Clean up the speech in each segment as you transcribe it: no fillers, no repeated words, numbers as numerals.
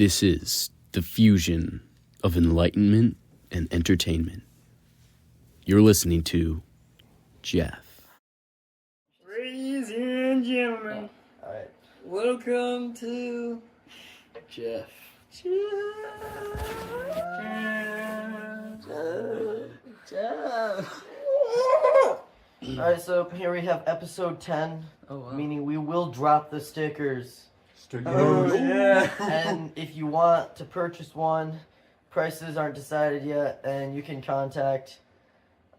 This is the fusion of enlightenment and entertainment. You're listening to Jeff. Ladies and gentlemen, Alright. welcome to Jeff. Alright, so here we have episode 10, meaning we will drop the stickers. Oh, yeah. And if you want to purchase one, prices aren't decided yet, and you can contact,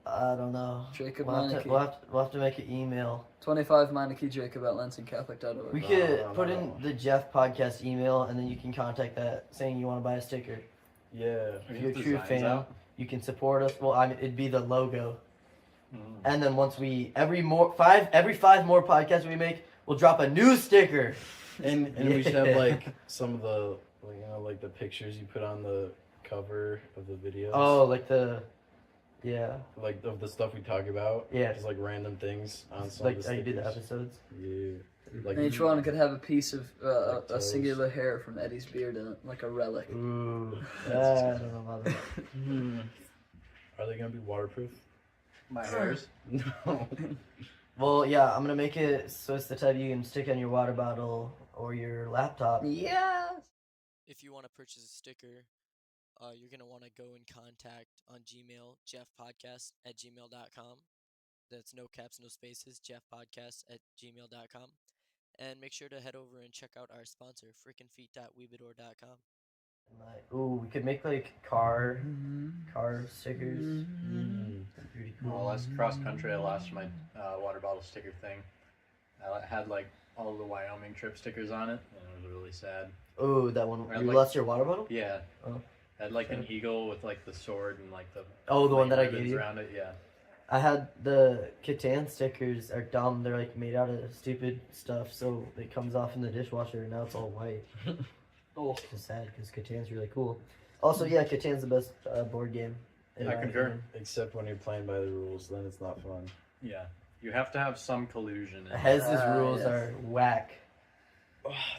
I don't know. Jacob We'll have to make an email. 25 Meineke Jacob at LansingCatholic.org. We could put in the Jeff podcast email, and then you can contact that saying you want to buy a sticker. Yeah. If you're a true fan, you can support us. Well, it'd be the logo. And then once every 5 more podcasts we make, we'll drop a new sticker. And we should have like some of the like the pictures you put on the cover of the videos. Oh, like like of the stuff we talk about. Yeah. Just like random things on some like of the how you do the stickers. episodes. Yeah. Like And each one could have a piece of a toes. singular hair from Eddie's beard in it, like a relic. Ooh, I don't know about that. Are they gonna be waterproof? My hairs. No. Well, yeah, I'm gonna make it so it's the type you can stick on your water bottle or your laptop. Yes! If you want to purchase a sticker, you're going to want to go in contact on Gmail, jeffpodcast@gmail.com. That's no caps, no spaces, jeffpodcast@gmail.com. And make sure to head over and check out our sponsor, frickinfeet.weebador.com. Ooh, we could make like car stickers. Pretty cool. Well, last cross country, I lost my water bottle sticker thing. I had like all the Wyoming trip stickers on it, and it was really sad. Oh, that one. Or You like- lost your water bottle? Yeah. Oh. I had like an eagle with like the sword and like the Oh, the one that I ribbons gave you? around it. Yeah. I had the Catan stickers are dumb. They're like made out of stupid stuff, so it comes off in the dishwasher and now it's all white. Oh. It's sad because Catan's really cool. Also, yeah, Catan's the best board game. in I my concur. opinion. Except when you're playing by the rules, then it's not fun. Yeah. You have to have some collusion. Hez's rules yes. are whack.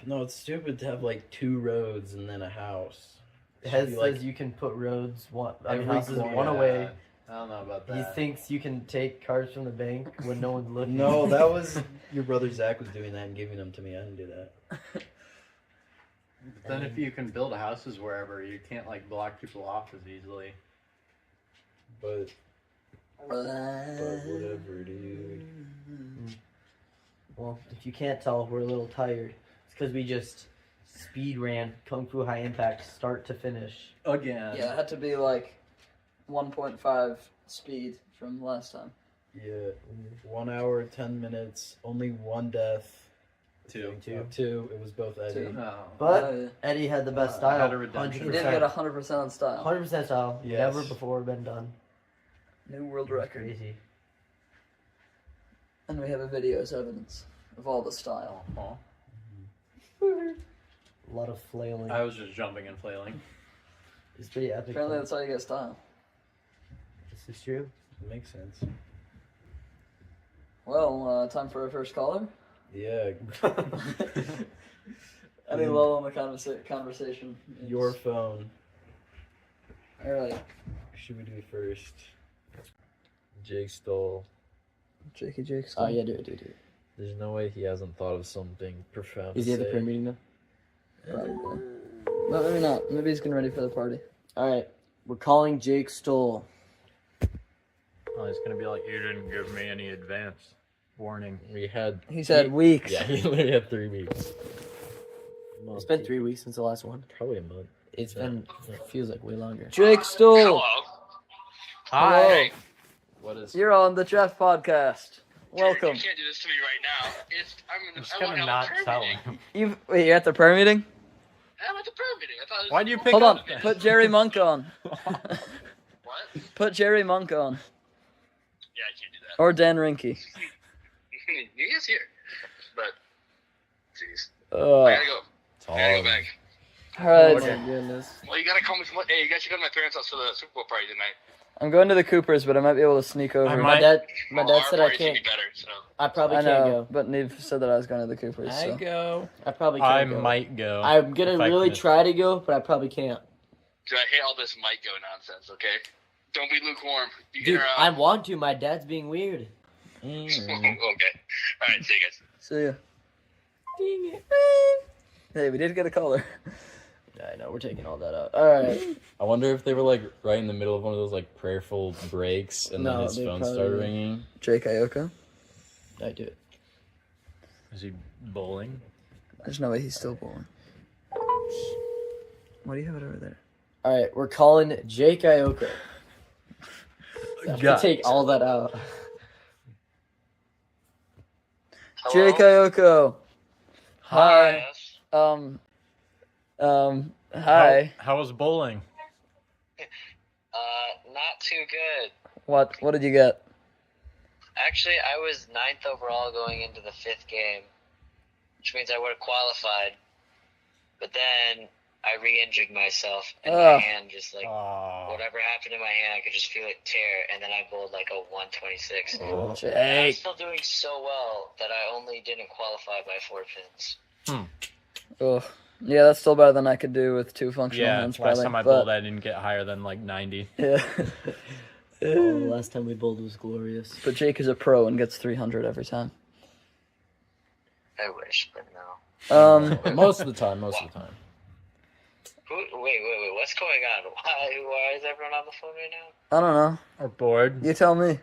No, it's stupid to have like 2 roads and then a house. It Hez should be, says like, you can put roads every houses corner. one away. I don't know about He that. thinks you can take cards from the bank when no one's looking. No, that was your brother Zach was doing that and giving them to me. I didn't do that. But then if you can build houses wherever, you can't like block people off as easily. But whatever, dude. Well, if you can't tell, we're a little tired. It's because we just speed ran Kung Fu High Impact start to finish. Again. Yeah, it had to be like 1.5 speed from last time. Yeah, 1 hour, 10 minutes, only 1 death. 2. Two. It was both Eddie. Two. No. But Eddie had the best I style. had a redemption. He did get 100% on style. 100% style. Yes. Never before been done. New world record. Crazy. And we have a video as evidence of all the style. Oh. A lot of flailing. I was just jumping and flailing. It's pretty epic. Apparently though. that's how you get style. This is true. It makes sense. Well, time for our first caller. Yeah. Any lull in the conversation? Your phone. Alright. Who should we do first? Jake stole. Jakey Jake's Oh, yeah, do it. There's no way he hasn't thought of something profound. Is he at the prayer meeting now? Probably. But maybe not. Maybe he's getting ready for the party. Alright. We're calling Jake Stoll. Oh, it's gonna be like, you didn't give me any advance warning. We had. He's had weeks. Yeah, he literally had 3 weeks. It's been 3 weeks since the last one. Probably a month. It's been, feels like way longer. Jake Stoll. Hi. What is? You're on the Jeff podcast. Welcome. You can't do this to me right now. I'm just gonna not tell him. Wait, you're at the prayer meeting? I'm at the prayer meeting. I thought it was Why'd you pick Hold on. up? Put Jerry Monk on. What? Put Jerry Monk on. Yeah, I can't do that. Or Dan Rinke. He is here. But, jeez. I Uh, gotta go. I gotta go back. Alright. Oh my goodness. Well, you gotta call me from, hey, you guys should go to my parents' house for the Super Bowl party tonight. I'm going to the Coopers, but I might be able to sneak over. My dad Well, said our I party's can't. gonna be better, so. I probably I can't know, go. but Neve said that I was going to the Coopers. I So. go. I probably I can't go. might go. I'm gonna if I really can. try to go, but I probably can't. Dude, I hate all this might go nonsense, okay? Don't be lukewarm. You Dude, hear, I want to. My dad's being weird. Okay. Alright, see you guys. See ya. Hey, we did get a caller. I know, we're taking all that out. Alright. I wonder if they were like right in the middle of one of those like prayerful breaks and then No, his they phone probably started were. ringing. Jake Ioko. I do it. Is he bowling? There's no way he's still bowling. Why do you have it over there? Alright, we're calling Jake Ioko. I have to take all that out. Jake Ioko. Hi. Yes. Hi. How was bowling? Not too good. What did you get? Actually, I was 9th overall going into the 5th game, which means I would have qualified. But then I re-injured myself, and my hand just like whatever happened to my hand, I could just feel it tear, and then I bowled like a 126. And I'm Jake. still doing so well that I only didn't qualify by 4 pins. Oh, yeah, that's still better than I could do with 2 functional Yeah, hands. last Probably, time I but- bowled, I didn't get higher than like 90. Yeah. Oh, last time we bowled was glorious. But Jake is a pro and gets 300 every time. I wish, but no. Most of the time. Wait, what's going on? Why is everyone on the phone right now? I don't know. Or bored. You tell me.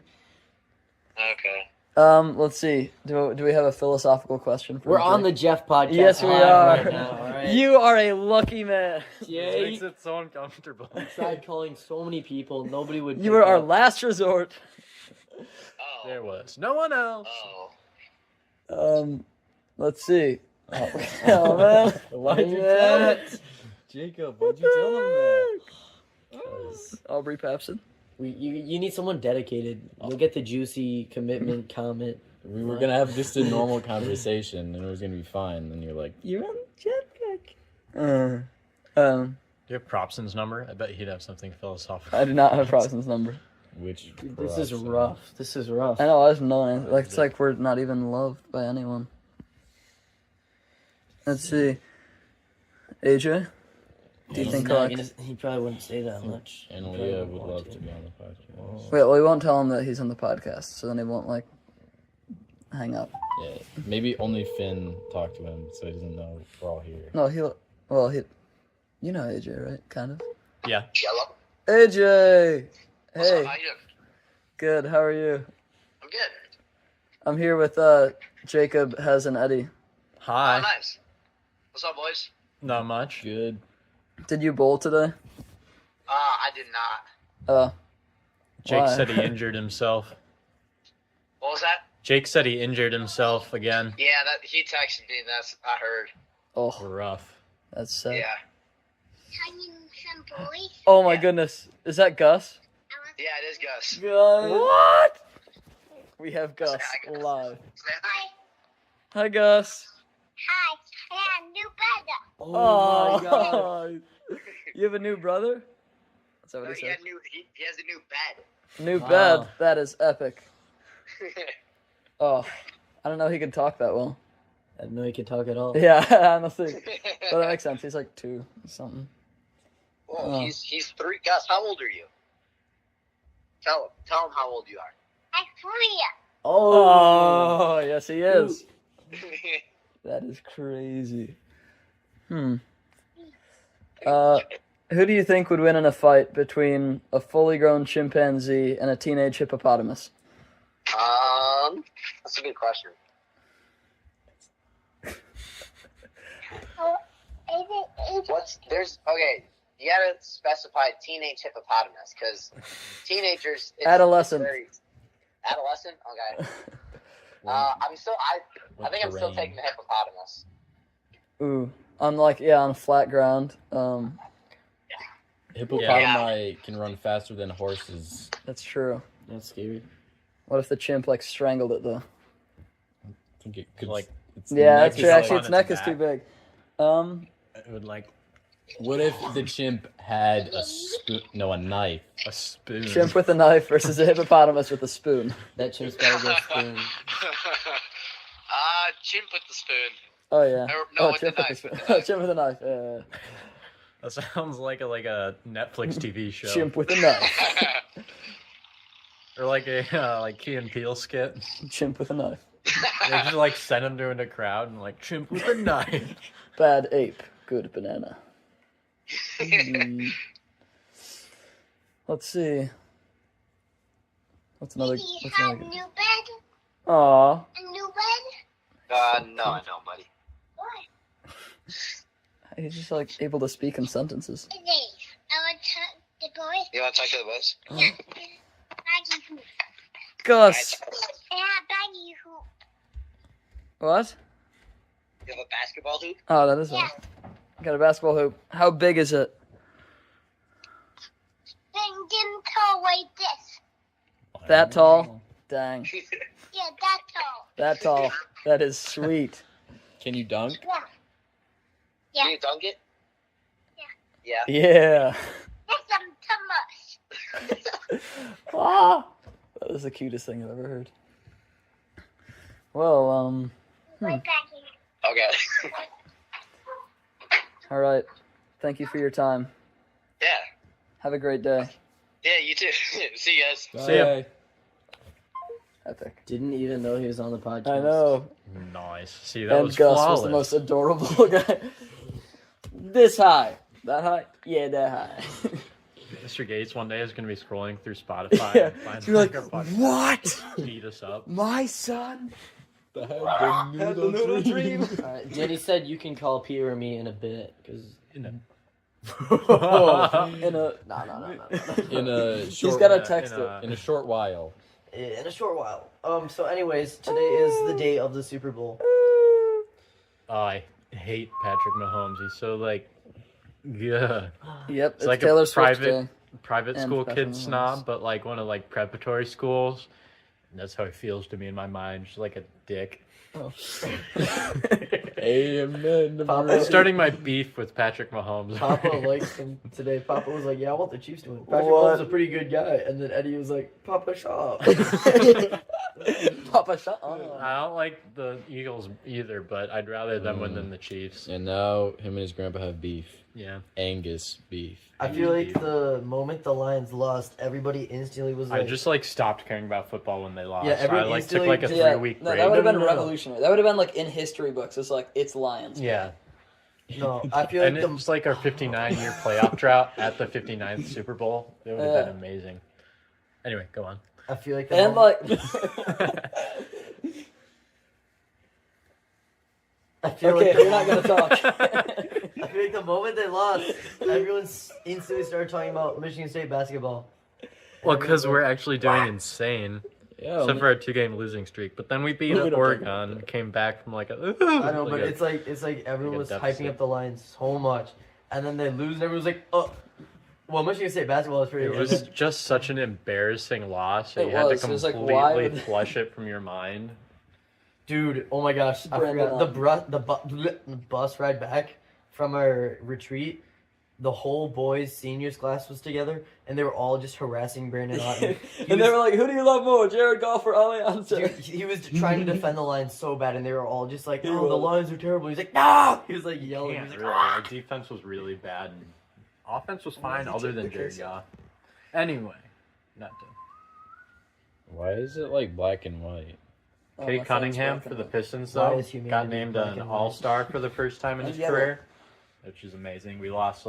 Okay. Let's see. Do we have a philosophical question for We're on the Jake? Jeff podcast. Yes, we live are. Right now, all right? You are a lucky man. Jake, Makes it so uncomfortable. I tried calling so many people. Nobody would. You pick were our up. last resort. Oh. There was no one else. Oh. Let's see. Oh man. Why'd you Yeah. tell it? Jacob, why'd you tell him that? Aubrey Papson. You need someone dedicated. You'll get the juicy commitment comment. We were gonna have just a normal conversation and it was gonna be fine. And you're like, You're on jetpack. Do you have Propson's number? I bet he'd have something philosophical. I do not have Probson's number. which? This is Propson? rough. This is rough. I know. I have no answer. Like it's like we're not even loved by anyone. Let's see. AJ. Do you think he probably wouldn't say that much. And He probably Leah wouldn't would want love to. to be on the podcast. Wait, well, we won't tell him that he's on the podcast, so then he won't like hang up. Yeah, maybe only Finn talked to him, so he doesn't know we're all here. No, you know AJ, right? Kind of. Yeah. Yellow. AJ. What's Hey. up? How you doing? Good. How are you? I'm good. I'm here with Jacob, Hez, and Eddie. Hi. Oh, nice. What's up, boys? Not much. Good. Did you bowl today? I did not. Jake Why? said he injured himself. What was that? Jake said he injured himself again. Yeah, that he texted me. That's I heard. Oh, Rough. that's sad. Yeah. Oh my goodness. Is that Gus? Yeah, it is Gus. Gus. What? We have Gus Hi, Gus. live. Say hi. Hi, Gus. Hi, I have a new brother. Oh, my God. You have a new brother? Is that what he He, said? had he has a new bed. New Wow. bed. That is epic. Oh, I don't know he could talk that well. I didn't know he could talk at all. Yeah, honestly. But that makes sense. He's like 2 or something. Oh, he's 3. Gus, how old are you? Tell him how old you are. I'm 3. Oh, yes, he is. That is crazy. Who do you think would win in a fight between a fully grown chimpanzee and a teenage hippopotamus? That's a good question. Okay? You gotta specify teenage hippopotamus because teenagers. Adolescent. Adolescent. Okay. I think I'm still terrain? taking the hippopotamus. Ooh, on flat ground. Hippopotami can run faster than horses. That's true. That's scary. What if the chimp like strangled it though? I think it could Like, its Yeah, neck that's is true. like- Actually, its neck is too big. It would like What if the chimp had a spoon? No, a knife. A spoon. Chimp with a knife versus a hippopotamus with a spoon. That chimp's gotta get a spoon. Chimp with the spoon. Oh yeah. No, with chimp the with knife. the spoon. Chimp with a knife. Yeah. That sounds like a Netflix TV show. Chimp with a knife. Or like a like Key and Peele skit. Chimp with a knife. They just like send him to a crowd and like chimp with a knife. Bad ape, good banana. Let's see. What's another? Maybe you What's have another? a new bed? Aw. A new bed? No, I don't, buddy. What? He's just like able to speak in sentences. It is. I want to the boys. You want to talk to the boys? Baggy hoop. Gus. Yeah, baggy hoop. What? You have a basketball hoop? Oh, that is Yeah. one. Got a basketball hoop. How big is it? Then dim toe like this. That tall? Dang. Yeah, that tall. That tall. That is sweet. Can you dunk? Yeah. Yeah. Can you dunk it? Yeah. Yeah. That's some Thomas. Ah, that is the cutest thing I've ever heard. Well, Right back here. Okay. all right. Thank you for your time. Yeah. Have a great day. Yeah, you too. See you guys. See ya. Epic. Didn't even know he was on the podcast. I know. Nice. See, that And was Gus flawless. was the most adorable guy. This high. That high? Yeah, that high. Mr. Gates one day is going to be scrolling through Spotify Yeah. and find You're like, our podcast, what? beat us up. My son The had the noodle dream. Alright, Jenny said you can call Peter or me in a bit, because... In a no. In a short, He's gotta text it. in a short while. In a short while. So anyways, today is the day of the Super Bowl. I hate Patrick Mahomes. He's so yeah. Yep, it's like Taylor a Swift day. private And school Patrick kid Mahomes. snob, but like one of preparatory schools. And that's how he feels to me in my mind, just like a dick. Amen. Papa- I'm starting my beef with Patrick Mahomes. Papa likes him today. Papa was like, yeah, I want the Chiefs to win. Patrick What? Mahomes is a pretty good guy. And then Eddie was like, Papa, shut up. Papa, shut up. I don't like the Eagles either, but I'd rather them win than the Chiefs. And now him and his grandpa have beef. Yeah. Angus beef. I feel like the moment the Lions lost, everybody instantly was I like... just stopped caring about football when they lost. Yeah, I everyone took a instantly- 3-week No, break. that would have been No. revolutionary. That would have been in history books. It's it's Lions. Yeah. No, I feel like And it's our 59-year playoff drought at the 59th Super Bowl. It would have been amazing. Anyway, go on. I feel like the And moment, I feel okay, like the you're not gonna talk. I feel like the moment they lost, everyone instantly started talking about Michigan State basketball. Well, because we're actually doing insane. Yeah. Except for our 2-game losing streak. But then we beat We don't Oregon, came back from I know, but it's like everyone was deficit. hyping up the Lions so much, and then they lose, and everyone's like, oh. Well, Michigan State basketball is pretty. It was just such an embarrassing loss. It You had to was. It was why completely would- flush it from your mind. Dude, oh my gosh, I Brandon forgot the bus ride back from our retreat. The whole boys seniors class was together, and they were all just harassing Brandon Otten. And they were like, "Who do you love more, Jared Goff or Allianz?" He was trying to defend the Lions so bad, and they were all just like, "Oh, the Lions are terrible." He's like, "No!" He was like yelling. He was like, Really, our defense was really bad. And offense was fine, other than Jared Goff. Anyway, not done. Why is it black and white? Oh, Kate my Cunningham phone's for the broken. Pistons, Why though, is humanity got named black an and white? All-Star for the first time in And his yellow. career, which is amazing. We lost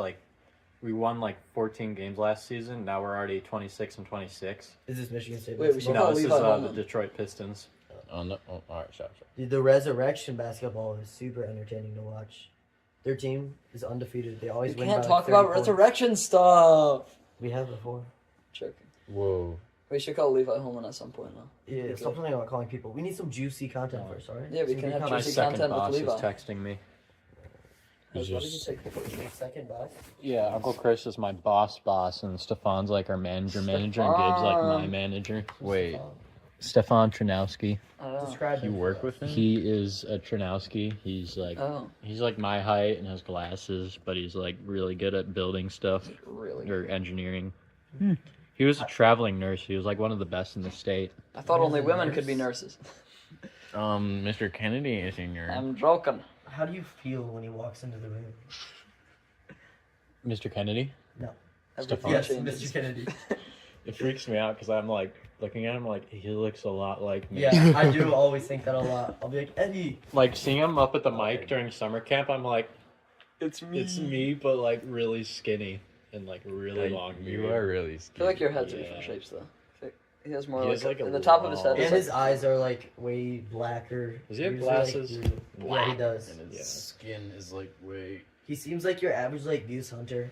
we won 14 games last season. Now we're already 26-26. "Is this Michigan State?" Wait, we should basketball? No, this is Levi the Holman. Detroit Pistons. Oh, no. Oh, all right, stop. Dude, the Resurrection basketball is super entertaining to watch. Their team is undefeated. They always We win. can't by talk 30 about points. resurrection stuff. We have before. Joking. Whoa. We should call Levi Holman at some point now. Yeah, Okay. stop talking about calling people. We need some juicy content first, alright? Yeah, we Some can good have My content. juicy second content with boss is Levi. texting me. He's What did you just say? Second boss? Yeah, Uncle Chris is my boss, and Stefan's our manager, and Gabe's my Stefan. manager. wait. Stefan Tranowski. Describe You him work for with us. him? He is a Tranowski. He's like Oh, he's like my height and has glasses, but he's like really good at building stuff really? or engineering. He was a traveling nurse. He was like one of the best in the state. I thought only women could be nurses. Mr. Kennedy is in your. I'm joking. How do you feel when he walks into the room? Mr. Kennedy? Everything Yes, changes. Mr. Kennedy. It freaks me out because I'm like looking at him like he looks a lot like me. Yeah, I do always think that a lot. I'll be like, Eddie. Like seeing him up at the mic during summer camp, I'm like, it's me, but like really skinny and like really long beard. You are really I skinny. feel like your head's a Yeah. different shapes though. I think he has more He has, like, like, a the top of his head. long- Is And like, his eyes are like way blacker. Does he have Usually, like, glasses? blue. Yeah, he does. And his Yeah. skin is like way. He seems like your average like goose hunter.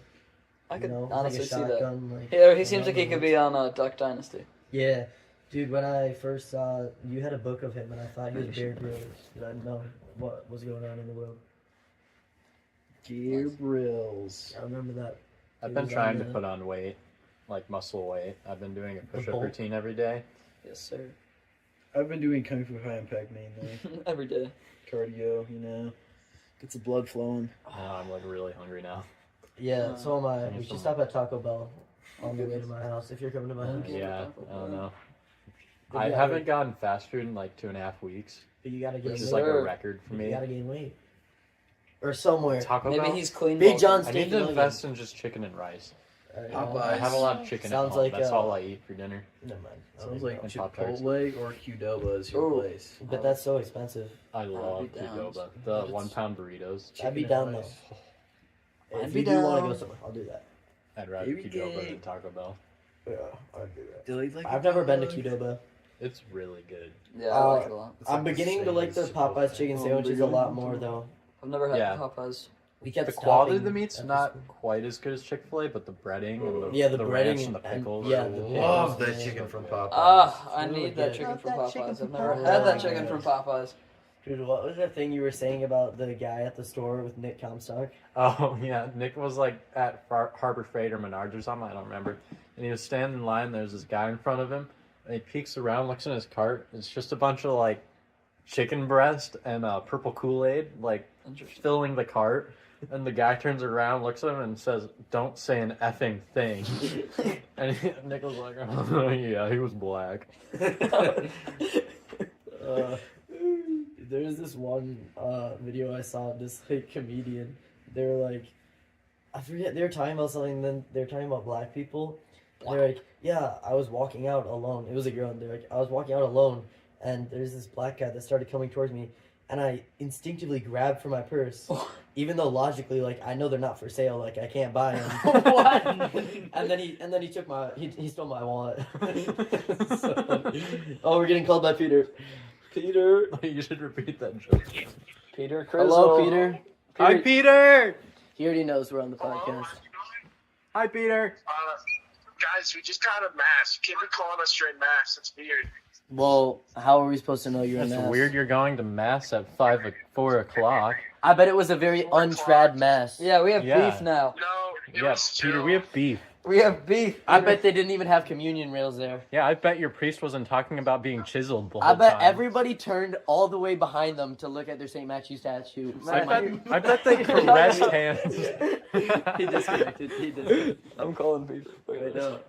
I could you know, honestly like a see that. shotgun, like, Yeah, he seems around like he the could woods. be on Duck Dynasty. Yeah, dude. When I first saw you had a book of him, and I thought he was Bear Grylls. Did I know what was going on in the world? Gear Brills. I remember that. I've He been was trying on to the- put on weight, like muscle weight. I've been doing a push-up bulk. routine every day. Yes, sir. I've been doing Kung Fu High Impact mainly. Every day. Cardio, you know. Gets the blood flowing. Now I'm like really hungry now. Yeah, so am I. Thank We you should so stop at Taco Bell on the way to my house if you're coming to my house. Yeah, I don't know. But I yeah, haven't gotten fast food in like 2.5 weeks, But you gotta which gain is weight. like a Sure. record for You me. gotta gain weight. Or somewhere. Taco Maybe Bell? he's clean. Big bulking. John's I steak need to and invest in just chicken and rice. Popeyes. I have a lot of chicken Sounds at home. like, That's all I eat for dinner. Never mind. Sounds like And Pop-Tarts. Chipotle or Qdoba is your Ooh. place. But that's so expensive. I love be down. Qdoba. The But it's- 1-pound burritos. I'd be Chicken down and though. rice. I'd If be you do want to down. go somewhere, I'll do that. I'd rather Here we Qdoba go. than Taco Bell. Yeah, I'd do that. Do you like I've never been to Popeyes? Qdoba. It's really good. Yeah, I like it a lot. It's I'm like the beginning to same like as the Chipotle. Popeyes chicken sandwiches a lot more though. I've never had Yeah. Popeyes. We kept The quality of stopping the meat's at not this- quite as good as Chick-fil-A, but the breading and the, Yeah, the ranch breading and the and- pickles. yeah, are- the Love pickles. that chicken from Popeyes. I really need that good. chicken Love from that Popeyes. chicken I've from never Popeyes. had that Oh, chicken from Popeyes. Dude, what was that thing you were saying about the guy at the store with Nick Comstock? Oh yeah, Nick was like at Harbor Freight or Menards or something. I don't remember. And he was standing in line. There's this guy in front of him, and he peeks around, looks in his cart. It's just a bunch of like chicken breast and purple Kool-Aid, like filling the cart. And the guy turns around, looks at him, and says, "Don't say an effing thing." And Nick was like, "Oh yeah, he was black." There's this one video I saw of this like comedian. They were like, I forget, they were talking about something, then they were talking about black people. And they're like, yeah, I was walking out alone. It was a girl, and they're like, I was walking out alone, and there's this black guy that started coming towards me, and I instinctively grabbed for my purse, even though logically, like, I know they're not for sale, like, I can't buy them. What? And then he took my, he stole my wallet. Oh, we're getting called by Peter. Peter. You should repeat that joke. Peter Crizzle. Hello, Peter. Hi, Peter. He already knows we're on the podcast. Hi, Peter. Guys, we just got a mask. You can't be calling us straight masks. That's weird. Well, how are we supposed to know you're in That's mass? weird. You're going to mass at 4 o'clock. I bet it was a very untrad mass. Yeah, we have Yeah. beef now. No, it Yeah, was Peter, chill. we have beef. We have beef. I bet they didn't even have communion rails there. Yeah, I bet your priest wasn't talking about being chiseled the whole I bet time. everybody turned all the way behind them to look at their St. Matthew statue. I bet they caressed hands. He disconnected. He did. I'm calling beef. I know.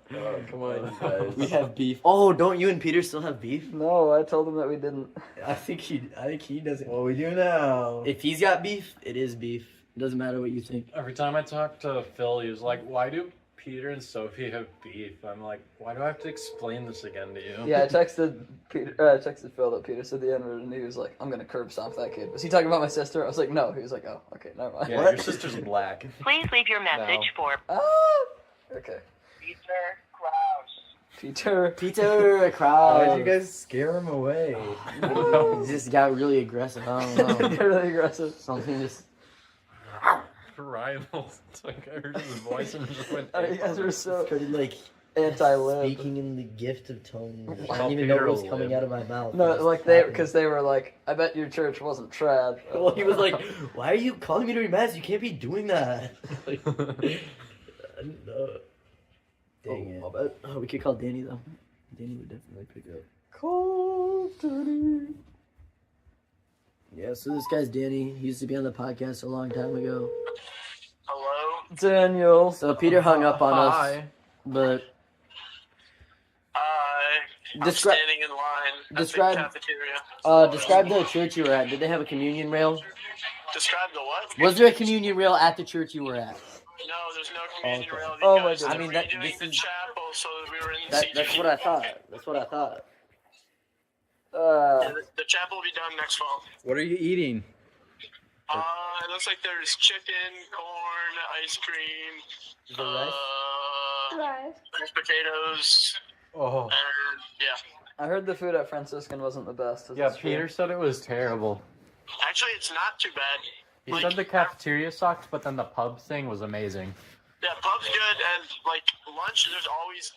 Come on, you guys. We have beef. Oh, don't you and Peter still have beef? No, I told him that we didn't. I think he doesn't. What we do now? If he's got beef, it is beef. It doesn't matter what you think. Every time I talk to Phil, he was like, "Why do Peter and Sophie have beef?" I'm like, "Why do I have to explain this again to you?" Yeah, I texted Phil that Peter said the N-word, and he was like, "I'm gonna curb stomp that kid." Was he talking about my sister? I was like, "No." He was like, "Oh, okay, never mind." Yeah, your sister's black. Please leave your message for Ah, okay. Peter Klaus. Peter. Crowd. Why did you guys scare him away? He just got really aggressive. I don't know. You're really aggressive. Something just. Rivals. It's like I heard his voice and just went. You guys are so Started like anti-lib. speaking in the gift of tongues. I Call didn't even know Peter what was a coming lib. out of my mouth. No, It was like they, happening. because they were like, "I bet your church wasn't trad." Well, he was like, "Why are you calling me to your mass? You can't be doing that." Like, I didn't know. Dang it. I bet. Oh, we could call Danny though. Danny would definitely pick up. Call of Duty. Yeah, so this guy's Danny. He used to be on the podcast a long time ago. Hello? Daniel. So Peter hung up on us, but I'm Descri- standing in line at describe- the cafeteria. describe the church you were at. Did they have a communion rail? Describe the what? Was there a communion rail at the church you were at? No, there's no communion Okay. rail Oh my because goodness. I mean, they're that- redoing this the is- chapel, so we were in That's what I thought. That's what I thought. The chapel will be done next fall. What are you eating? It looks like there's chicken, corn, ice cream, Is there rice? mashed potatoes, Oh. and yeah. I heard the food at Franciscan wasn't the best. Is Yeah, this true? Peter said it was terrible. Actually, it's not too bad. He Like, said the cafeteria sucked, but then the pub thing was amazing. Yeah, pub's good, and like lunch,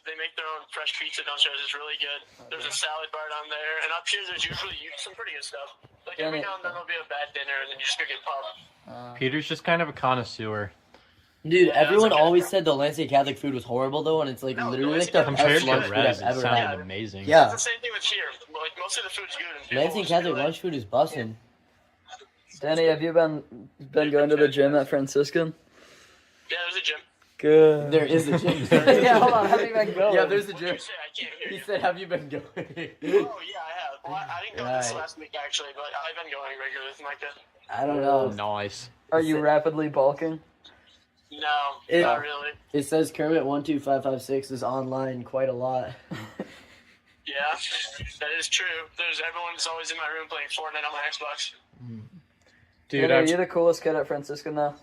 they make their own fresh pizza downstairs. It's really good. There's a salad bar down there, and up here there's usually some pretty good stuff. Like every now and then there'll be a bad dinner, and then you just go get pub. Peter's just kind of a connoisseur. Dude, Yeah, everyone it's okay. always said the Lansing Catholic food was horrible though, and it's like No, literally like Lansing the Compared best to lunch the food I've res, it ever sounded had. amazing. Yeah, It's the same thing with here. Like most of the food's good. And people Lansing just Catholic be like, lunch food is bussin'. Danny, have you been going to the gym at Franciscan? Yeah, there's a gym. Good. There is a gym. Yeah, hold on. Have you been going? Yeah, there's a What'd gym. you say? I can't hear He you. said, "Have you been going?" Oh yeah, I have. Well, I didn't go this Right. last week actually, but I've been going regularly. It's like that. I don't know. Nice. Are you rapidly bulking? No, It- not really. It says Kermit 12556 is online quite a lot. Yeah, that is true. Everyone's always in my room playing Fortnite on my Xbox. Dude, Danny, are I've- you the coolest kid at Franciscan now?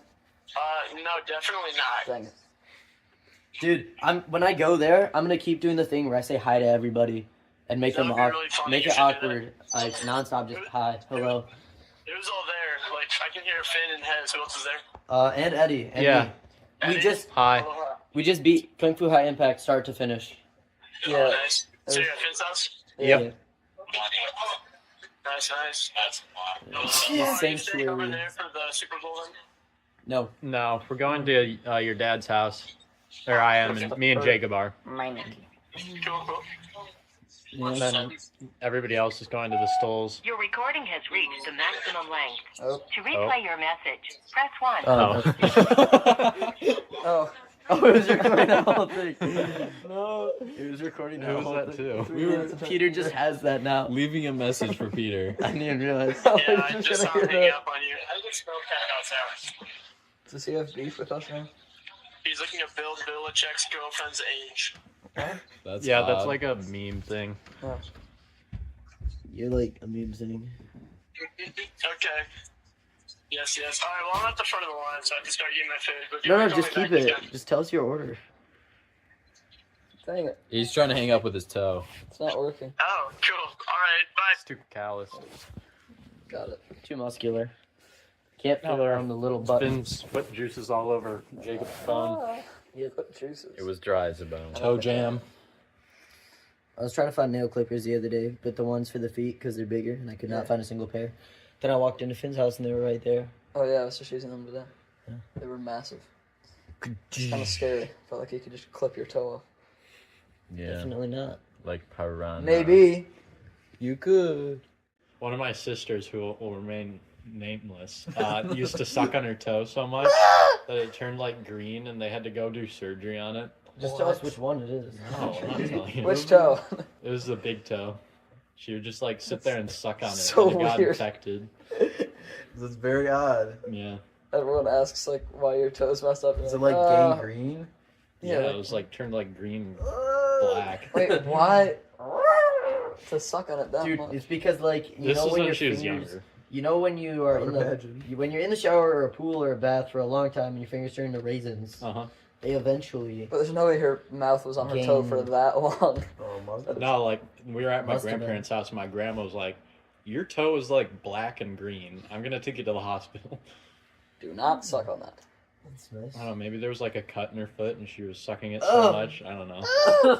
No, definitely not. Dang it. Dude, when I go there, I'm gonna keep doing the thing where I say hi to everybody and make them That'd be really funny. make You it should do awkward, like nonstop. Just hi, hello, It was all there. Like I can hear Finn and Hez. Who else is there? and Eddie. And Yeah. me. We Eddie? just Hi. Aloha. beat Kung Fu High Impact start to finish. Yeah. Oh, nice. So you're at Finn's house? Yep. Yeah. Nice, nice. The Are you staying over sanctuary. there for the Super Bowl then? No, No, we're going to your dad's house. Or I am, and me and Jacob are. Cool, cool. And then everybody else is going to the stalls. Your recording has reached the maximum length. Oh. To replay your message, press 1. Oh. Oh, it was recording the whole thing. no, it was recording Who was that too? Peter just has that now. Leaving a message for Peter. I didn't even realize. Yeah, I just saw him hang up on you. I think it's Bill Cathouse house. Does he have beef with us now? He's looking at Bill Belichick's girlfriend's age. That's Yeah, that's odd. like a meme thing. You're like a meme thing. Okay. Yes, yes. All right, well, I'm at the front of the line, so I have to start eating my food. But if you No, wanna no, call just me keep back, you it. can. Just tell us your order. Dang it. He's trying to hang up with his toe. It's not working. Oh, cool. All right, bye. It's too callous. Got it. Too muscular. Can't No, fit there around the little button. Been split juices all over Jacob's phone. Yeah, put juices. It was dry as a bone. Toe jam. I was trying to find nail clippers the other day, but the ones for the feet because they're bigger, and I could not find a single pair. Then I walked into Finn's house and they were right there. Oh yeah, I was just using them today. Yeah. They were massive. Kind of scary. Felt like you could just clip your toe off. Yeah, Definitely not. like power run. Maybe. You could. One of my sisters, who will remain nameless, used to suck on her toe so much that it turned like green, and they had to go do surgery on it. Just tell us which one it is. No, I'm not telling you. Which toe? It was the big toe. She would just like sit there and suck on it. So and it got weird. infected. That's very odd. Yeah. Everyone asks like why your toes messed up. Is it like gangrene? Yeah, Yeah. it was like turned like green, black. Wait, why? To suck on it that Dude, much. it's because like you This know was when when your she was fingers, younger. you know when you are I in would the imagine. when you're in the shower or a pool or a bath for a long time and your fingers turn to raisins, Uh-huh. they eventually. But there's no way her mouth was on her toe for that long. Oh my. No, like we were at my Must have been. grandparents' house, and my grandma was like, "Your toe is like black and green. I'm gonna take you to the hospital." Do not suck on that. That's nice. I don't know. Maybe there was like a cut in her foot, and she was sucking it Oh. so much. I don't know.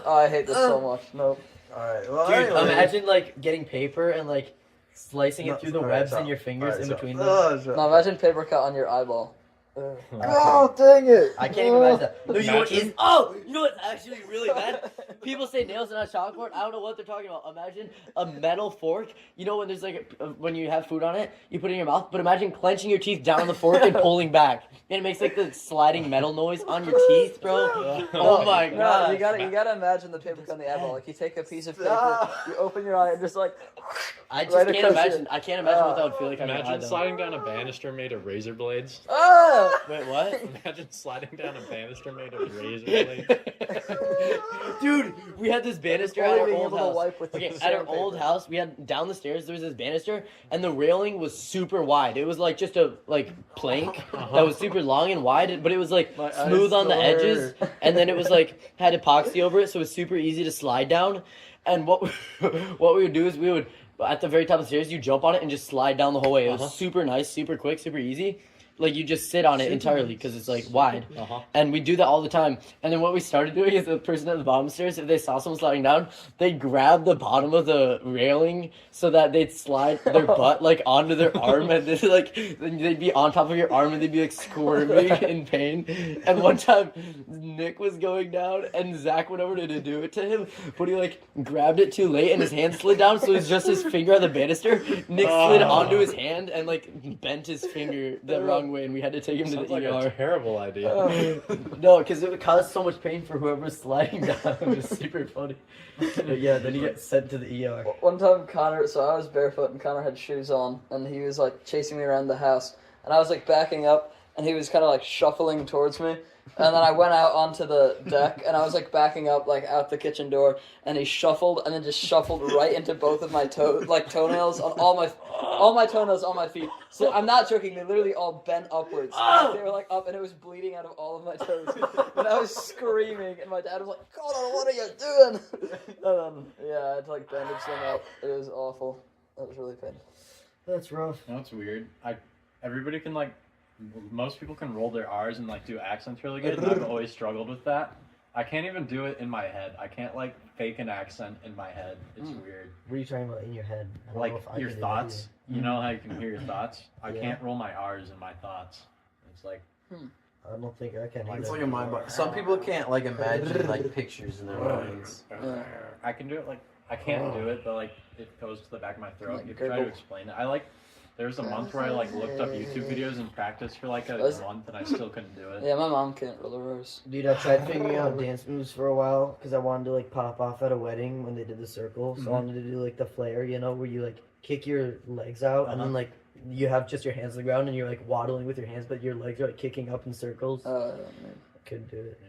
Oh, I hate this so much. Nope. Alright, well, Dude, anyway. imagine like getting paper and like slicing No, it through the alright, webs so- in your fingers alright, in so- between them. Oh, so- Now imagine paper cut on your eyeball. Oh, dang it! I can't even imagine that. No, you know what Imagine- is? Oh, you know what's actually really bad? People say nails are not chalkboard. I don't know what they're talking about. Imagine a metal fork. You know when there's like when you have food on it, you put it in your mouth. But imagine clenching your teeth down on the fork and pulling back, and it makes like the sliding metal noise on your teeth, bro. Oh my No, god! you gotta imagine the paper cut on the eyeball. Like you take a piece of paper, you open your eye, and just like. I just right can't across imagine. your- I can't imagine what that would feel like on your eye, Imagine though. sliding down a banister made of razor blades. Ah! Wait, what? Imagine sliding down a banister made of razor blades. Dude, we had this banister Only at our being old able to house. wipe with Okay, the at our sandpaper. old house, we had down the stairs. There was this banister, and the railing was super wide. It was like just a plank that was super long and wide, but it was like My smooth eyes on the still edges, hurt. and then it was like had epoxy over it, so it was super easy to slide down. And what what we would do is we would at the very top of the stairs, you jump on it and just slide down the whole way. It was super nice, super quick, super easy. Like you just sit on it entirely because it's like wide, and we do that all the time. And then what we started doing is the person at the bottom stairs, if they saw someone sliding down, they'd grab the bottom of the railing so that they'd slide their butt like onto their arm, and then they'd be on top of your arm and they'd be like squirming in pain. And one time, Nick was going down and Zach went over to do it to him, but he like grabbed it too late and his hand slid down, so it was just his finger on the banister. Nick slid onto his hand and like bent his finger the wrong way, and we had to take him Sounds to like the ER. a terrible idea. No, because it would cause so much pain for whoever was sliding down. It was super funny. Yeah, then he gets sent to the ER. One time, Connor, so I was barefoot and Connor had shoes on, and he was like chasing me around the house, and I was like backing up, and he was kind of like shuffling towards me, and then I went out onto the deck, and I was like backing up like out the kitchen door, and he shuffled, and then just shuffled right into both of my toenails on all my toenails on my feet. So I'm not joking; they literally all bent upwards. They were like up, and it was bleeding out of all of my toes. And I was screaming, and my dad was like, "Connor, what are you doing?" And then yeah, I had to like bandage them up. It was awful. That was really painful. That's rough. You know what's weird? Everybody can most people can roll their R's and like do accents really good, and I've always struggled with that. I can't even do it in my head. I can't like fake an accent in my head. It's weird. What are you talking about in your head? I don't Like know if I your can do thoughts. that You know how you can hear your thoughts? I Yeah. can't roll my R's in my thoughts. It's like either. I don't think I can. It's either. like a mind bug. Some people can't like imagine like pictures in their minds. I can do it I can't do it, but like it goes to the back of my throat. Like You can try to gurgle. explain it. There was a month where I like looked up YouTube videos and practiced for like a month, and I still couldn't do it. Yeah, my mom can't roll the R's. Dude, I tried figuring out dance moves for a while because I wanted to like pop off at a wedding when they did the circle. So I wanted to do like the flare, where you like kick your legs out and then like you have just your hands on the ground and you're like waddling with your hands, but your legs are like kicking up in circles. I couldn't do it.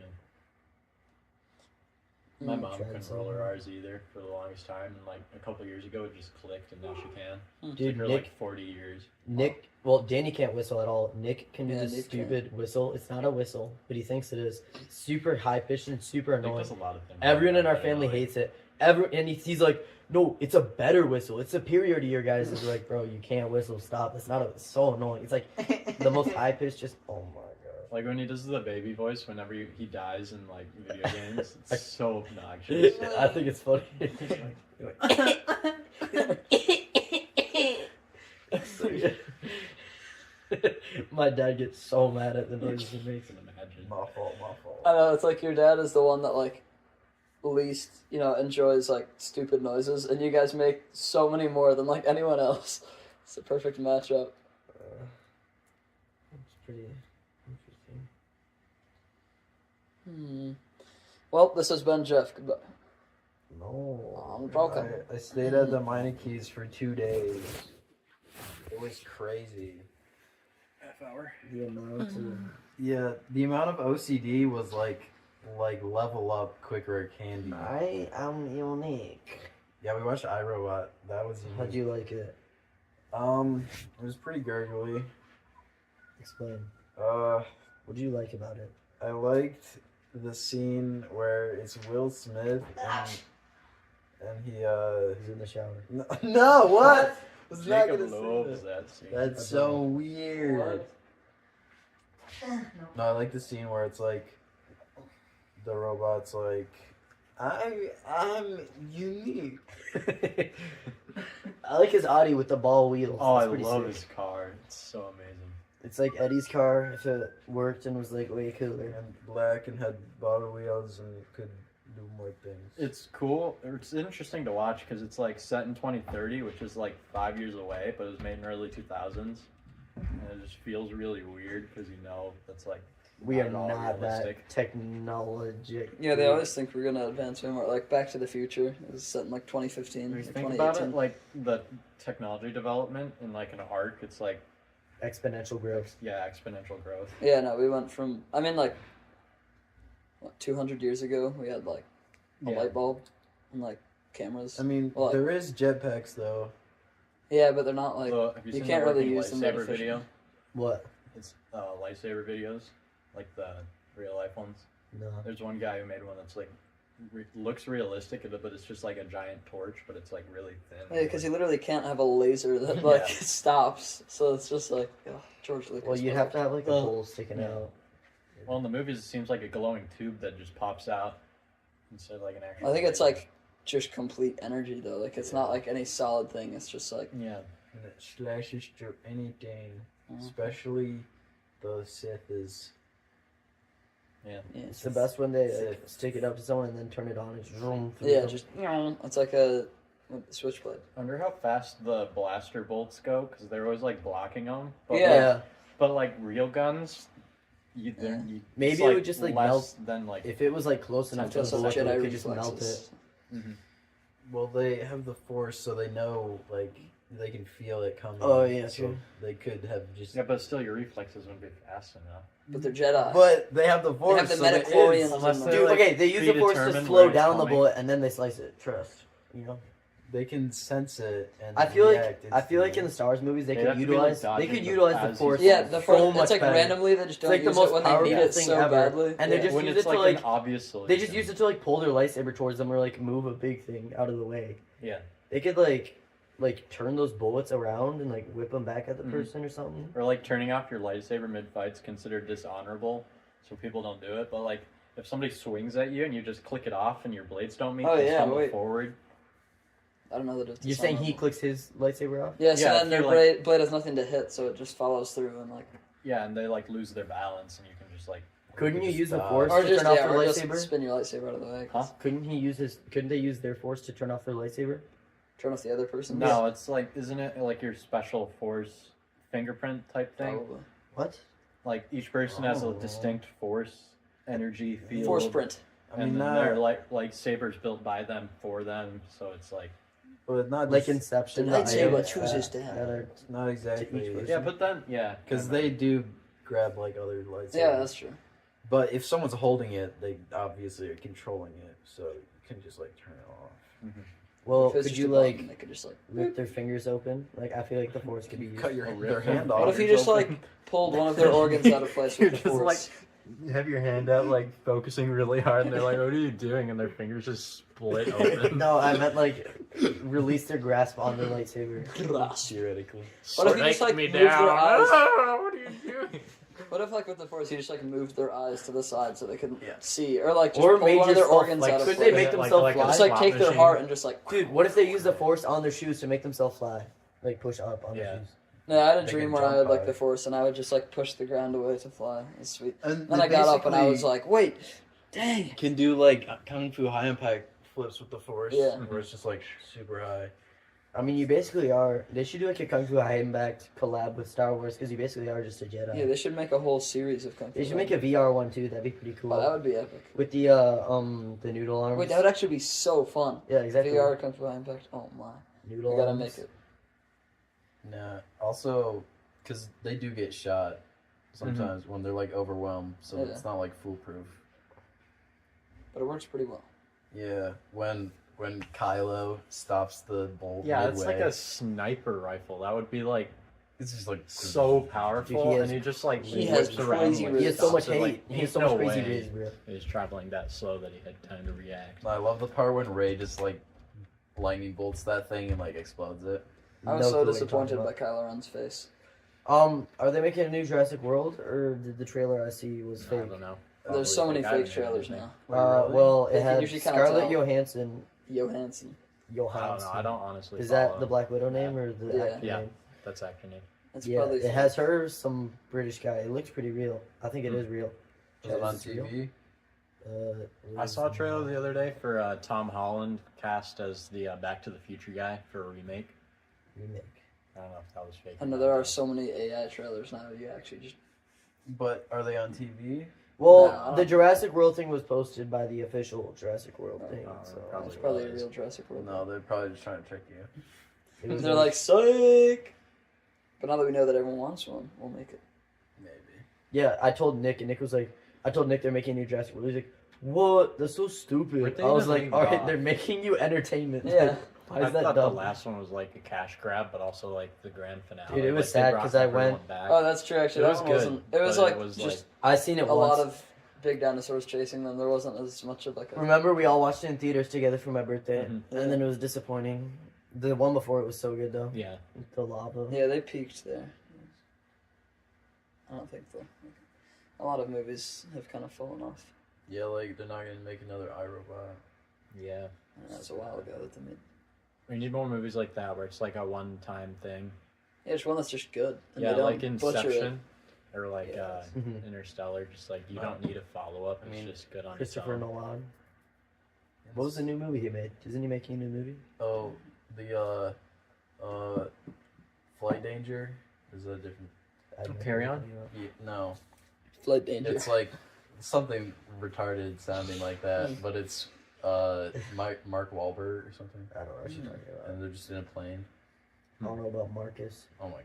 My mom Tried couldn't so roll her hard. R's either for the longest time, and like a couple years ago it just clicked, and now she can. Dude, Took her Nick- like 40 years. Nick, well, Danny can't whistle at all. Nick can do Yeah, this Nick stupid whistle. It's not a whistle, but he thinks it is. Super high pitched and super Nick annoying. does a lot of things. Everyone in our that I family like. hates it. And he's like, no, it's a better whistle. It's superior to your guys'. It's like, bro, you can't whistle. Stop. It's not. It's so annoying. It's like the most high pitched. Just oh my god. Like when he does the baby voice whenever he dies in like video games, it's so obnoxious. I think it's funny. My dad gets so mad at the noises he makes. Imagine. My fault. I know, it's like your dad is the one that like least, enjoys like stupid noises, and you guys make so many more than like anyone else. It's a perfect matchup. It's pretty interesting. Well, this has been Jeff. Goodbye. No. I'm broken. I stayed at the Meinekes for 2 days. It was crazy. Half hour. The amount of Yeah, the amount of OCD was like level up quicker candy. I am unique. Yeah, we watched iRobot. That was unique. How'd you like it? It was pretty gurgly. Explain. What do you like about it? I liked the scene where it's Will Smith and he He's in the shower. No, what? I was not Jacob gonna say loves that. that scene. That's so weird. No, I like the scene where it's like the robot's like, I'm unique. I like his Audi with the ball wheels. Oh, That's I pretty love sick. his car. It's so amazing. It's like Eddie's car if it worked and was like way cooler. And black and had bottle wheels and it could do more things. It's cool. It's interesting to watch because it's like set in 2030, which is like 5 years away, but it was made in early 2000s, and it just feels really weird because that's like We are at all not realistic. that technologic. Yeah, they always think we're gonna advance way more. Like Back to the Future is set in like 2015 or If you 2018. think about it, like the technology development in like an arc, it's like Exponential growth. yeah, exponential growth. Yeah, no, we went from. I mean, like, what, 200 years ago, we had like a Yeah. light bulb and like cameras. I mean, Well, there is jetpacks though. Yeah, but they're not like So, have you you seen can't the really working use them that lightsaber efficiently. video? What? It's lightsaber videos, like the real life ones. No. There's one guy who made one that's like looks realistic, but it's just like a giant torch, but it's like really thin. Yeah, because you literally can't have a laser that like Yeah. stops. So it's just like George Lucas. Well, you have to have like a Well, hole sticking yeah. out. Well, in the movies, it seems like a glowing tube that just pops out instead of like an actual. I think it's laser. like just complete energy though. Like it's not like any solid thing. It's just like Yeah. And it slashes through anything, Mhm. especially the Sith is. Yeah. It's the best when they like, stick it up to someone and then turn it on and just vroom through yeah, them. just it's like a switchblade. I wonder how fast the blaster bolts go because they're always like blocking them. But, Yeah. like, but like real guns, you Maybe it's, it would just like less melt. than like. If it was like close enough to the Just like bullet, it Jedi could just melt reflexes. it. Mhm. Well, they have the Force, so they know like they can feel it coming. Oh, yeah, so true. they could have just. Yeah, but still, your reflexes wouldn't be fast enough. But they're Jedi. But they have the They Force. have the so it metachlorians is- Unless in they're, them. Dude, like, okay, they use the force to predetermined slow where it's down the coming. bullet and then they slice it. Trust, you know. They can sense it and. I feel react like in the Star Wars movies they They'd could have to be, like, utilize dodging the the as force. you Yeah, the so force. much It's like better. randomly they just don't like the use most it when they powerful need it thing so ever. badly. And they Yeah. just when use it's it to like like an obvious solution. they just use it to like pull their lightsaber towards them or like move a big thing out of the way. Yeah. They could like turn those bullets around and like whip them back at the Mhm. person or something. Or like turning off your lightsaber mid fight's considered dishonorable, so people don't do it. But like if somebody swings at you and you just click it off and your blades don't meet, Oh, they yeah, stumble wait. forward. I don't know that it's. You're saying he dishonorable. clicks his lightsaber off? Yeah, so Yeah, then if their you're, like- blade has nothing to hit, so it just follows through and like. Yeah, and they like lose their balance, and you can just like. Couldn't you just use the stop. force Or to just turn off yeah, their or just lightsaber? spin your lightsaber out of the way. 'cause Huh? Couldn't they use their force to turn off their lightsaber? Turn off the other person. No, it's like, isn't it like your special force fingerprint type thing? Probably. What? Like each person has a Oh. distinct force, energy, field. Force print. I mean, and then not, they're like sabers built by them for them, so it's like. but not Like just- Inception. The lightsaber items chooses that them. are- not exactly. each person. Yeah, but then Because they do grab like other lightsabers. Yeah, that's true. But if someone's holding it, they obviously are controlling it, so you can just like turn it off. Well, If it's could just you a button, like they could just like. rip their fingers open? Like I feel like the force could be used. Cut your rip their them. hand off. What if you just like pulled one of their organs out of place You're with the just force? like have your hand out, like focusing really hard, and they're like, "What are you doing?" And their fingers just split open. No, I meant like release their grasp on their lightsaber. Theoretically. What if you just like me moved their eyes? What are you doing? What if like with the force you just like moved their eyes to the side so they couldn't Yeah. see, or like just Or pull made one of their yourself, organs like, out of could place? they make themselves fly? Just like slot take their machine. heart and just like. Dude, what if they use the force on their shoes to make themselves fly? Like push up on Yeah. their shoes. No, I had a They dream can where I jump had like high. the force and I would just like push the ground away to fly. It's sweet. And Then they I got up and I basically was like, wait, dang. can do like kung fu high impact flips with the force. Yeah. Where it's just like super high. I mean, you basically are. They should do like a Kung Fu High Impact collab with Star Wars because you basically are just a Jedi. Yeah, they should make a whole series of Kung Fu. They should make a VR one too. That'd be pretty cool. Oh, that would be epic. With the noodle arms. Wait, that would actually be so fun. Yeah, exactly. VR Kung Fu High Impact. Oh my. Noodle I gotta arms. make it. Nah. Also, because they do get shot sometimes when they're like overwhelmed, so Yeah. it's not like foolproof. But it works pretty well. Yeah. When Kylo stops the bolt. Yeah, it's like midway, a sniper rifle. That would be like It's just like so powerful, Dude, he has- and he just like he has whips around. crazy like, He has so much stops it, hate. like, He has there's so much no crazy way rage, bro. He's traveling that slow that he had time to react. I love the part when Rey just like lightning bolts that thing and like explodes it. I was No so clue what you're disappointed talking by Kylo Ren's face. Are they making a new Jurassic World, or did the trailer I see was I fake? don't know. There's so many I fake haven't heard trailers anything. now. Really? Well, They it can had usually kinda Scarlett tell. Johansson. Johansson. I don't know. I don't honestly. Is that follow the him. Black Widow name or the Yeah. actor Yeah. name? That's actor name. It's Yeah, probably it has her, some British guy. It looks pretty real. I think it is real. Was it on Is real? TV? I saw a trailer the other day for Tom Holland cast as the Back to the Future guy for a remake. I don't know if that was fake. I know there are so many AI trailers now. You actually just. But are they on TV? Well, No. the Jurassic World thing was posted by the official Jurassic World thing. So It's probably a real Jurassic World. No, they're probably just trying to trick you. They're like, psych! But now that we know that everyone wants one, we'll make it. Maybe. Yeah, I told Nick, and Nick was like, I told Nick they're making a new Jurassic World. He's like, what? That's so stupid. Weren't they I was gonna like, leave all right, off? they're making you entertainment. Yeah. Why I is that thought dumb? the last one was like a cash grab, but also like the grand finale. Dude, it was Like, they sad brought 'cause I everyone went- back. Oh, that's true, actually. It That was one good, wasn't. It was but like it was just I seen it a once. lot of big dinosaurs chasing them. There wasn't as much of like a. Remember, we all watched it in theaters together for my birthday, Mhm. and then it was disappointing. The one before it was so good, though. Yeah. The lava. Yeah, they peaked there. I don't think so. A lot of movies have kind of fallen off. Yeah, like they're not gonna make another iRobot. Yeah. And that was a while ago that they made. We need more movies like that where it's like a one-time thing. Yeah, it's one that's just good. And Yeah, they don't like butcher it. Inception or like Mhm. Interstellar. Just like you don't need a follow-up. It's just good on its Christopher own. Nolan. What was the new movie he made? Isn't he making a new movie? Oh, the Flight Danger is a different. Carry On? Yeah, no, Flight Danger. it's like something retarded sounding like that, but it's Mark Wahlberg or something. I don't know what you're talking about. And they're just in a plane. I don't know about Marcus. Oh my.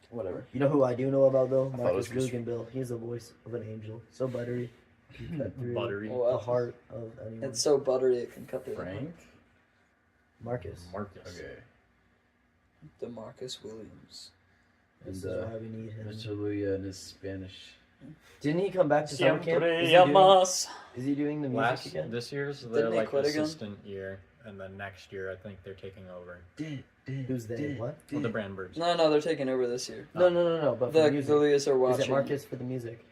Whatever. You know who I do know about though? thought it Marcus was Guggenbill. He's the voice of an angel. So buttery. He cut through Buttery. the heart of anyone. It's so buttery it can cut through Frank? Marcus. Marcus. Okay. the Demarcus Williams. This And is why we need him. Mr. Luya and his Spanish. Didn't he come back to summer camp? Siempre Is he doing- llamas. Is he doing the music Last again? this year's Didn't they're he like quit again? assistant year, and then next year I think they're taking over. Who's they? What? Well, the Brandbirds. No, they're taking over this year. No. But for The the music. Gilias are watching. Is it Marcus for the music?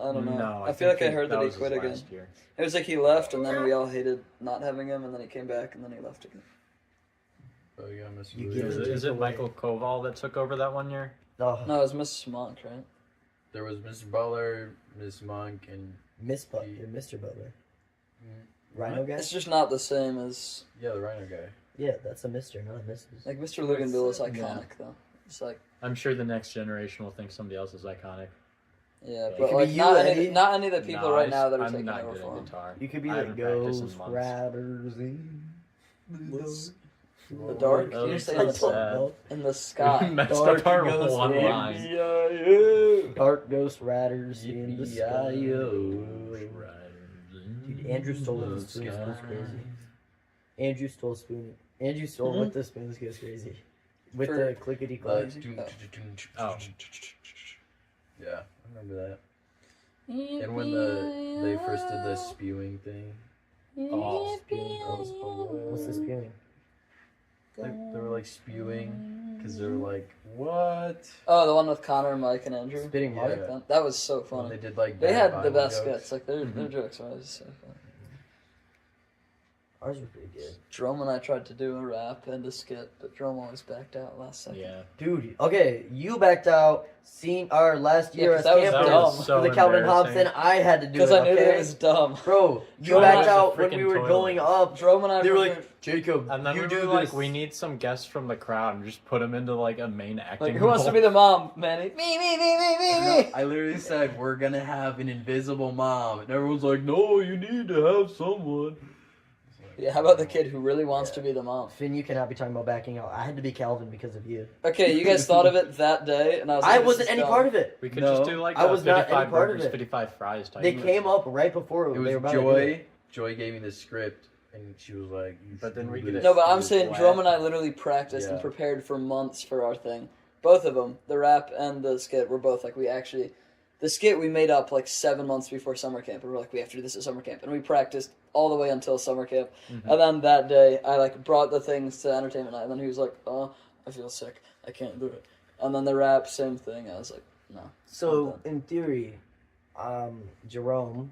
I don't know. No, I feel like I think heard that he was his quit again. last year. It was like he left, and then we all hated not having him, and then he came back, and then he left again. Oh, yeah, Mr. You Luya. give Is it Michael Koval that took over that one year? Oh, No, it was Mrs. Monk, right? There was Mr. Butler, Miss Monk, and Miss Butler, Mr. Butler. Rhino guy? It's just not the same as yeah, the Rhino guy. Yeah, that's a Mr., not a Mrs. like Mr. Luganville is iconic though. It's like I'm sure the next generation will think somebody else is iconic. yeah, It but could like be you, not Eddie. any of the people No, right now that are I'm taking not over good for at him. guitar. You could be I like haven't practiced in Ghost months. Riders in The dark. Oh, You're that's saying so the sad. in the sky. Messed Dark up our Ghost one Riders. line. Dark Ghost Riders in the sky. Yippee-yi-yo. Dude, Andrew stole with the spoons. It was crazy. Andrew stole spoon. Andrew stole with the spoons. It was crazy. With For- the clickety clack. Oh. Yeah, I remember that. And when they first did the spewing thing, Oh, What's the spewing? they were like spewing because they were like, what? Oh, the one with Connor, Mike, and Andrew. Spitting Yeah. Mark? That was so When funny. they did like They bad had the Bible best jokes. skits. Like their jokes were always so funny. Ours were pretty good. Jerome and I tried to do a rap and a skit, but Jerome always backed out last second. yeah. Dude, okay, you backed out our last year Yeah, as 'cause that was campers dumb. so for the Calvin embarrassing. Hobson. I had to do it, Because I knew that okay? it was dumb. Bro, you Jerome backed was a out when we freaking were toilet. going up. Jerome and I They were prepared- like, Jacob, And then you we do were like, this. we need some guests from the crowd and just put them into like a main acting like, who wants to role. be the mom, Manny? Me. I literally said, we're gonna have an invisible mom. And everyone's like, no, you need to have someone. Yeah, how about the kid who really wants to be the mom? Finn, you cannot be talking about backing out. I had to be Calvin because of you. Okay, you guys thought of it that day, and I was like, I this wasn't is any dumb. part of it. We could No, just do like I a was not any 55 part of burgers, it. 55 fries type. They came up right before It they were was about to do it. Joy. Joy gave me the script, and she was like, you But should then do we this. could- No, but I'm It saying was Jerome wet. and I literally practiced and Yeah. prepared for months for our thing. Both of them, the rap and the skit, were both like, the skit we made up like 7 months before summer camp, and we're like, we have to do this at summer camp, and we practiced all the way until summer camp. And then that day, I like brought the things to entertainment night, and then he was like, oh, I feel sick, I can't do it. And then the rap, same thing. I was like, no. So, in theory, Jerome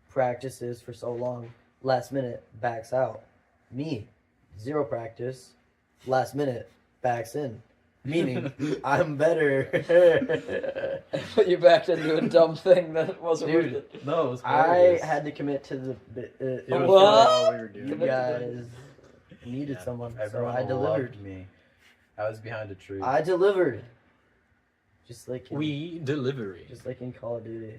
practices for so long, last minute backs out. Me, zero practice, last minute backs in. Meaning, I'm better. Put you back into a dumb thing that wasn't worth Dude, it. No, it was I hilarious. had to commit to the. It was What? all we were doing. You guys needed someone, so Everyone I delivered. loved me. I was behind a tree. I delivered. Just like in, delivery. just like in Call of Duty,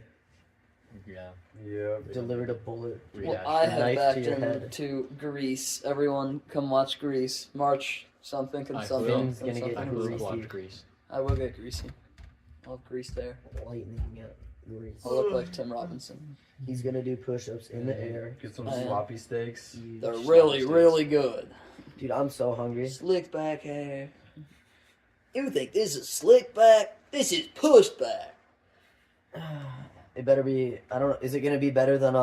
Yeah. Yeah. delivered a bullet. Well, Rehash. I have Knife to backed your head. into Grease. Everyone, come watch Grease. March something and I something. will. Finn's gonna get I something. will greasy. watch Grease. I will get greasy. I'll have grease there. Lightning at grease. I'll look like Tim Robinson. He's gonna do push-ups in the air. Get some I am. sloppy steaks. They're really, really good. Dude, I'm so hungry. Slick back hair. You think this is slick back? This is pushed back. It better be. I don't know. Is it gonna be better than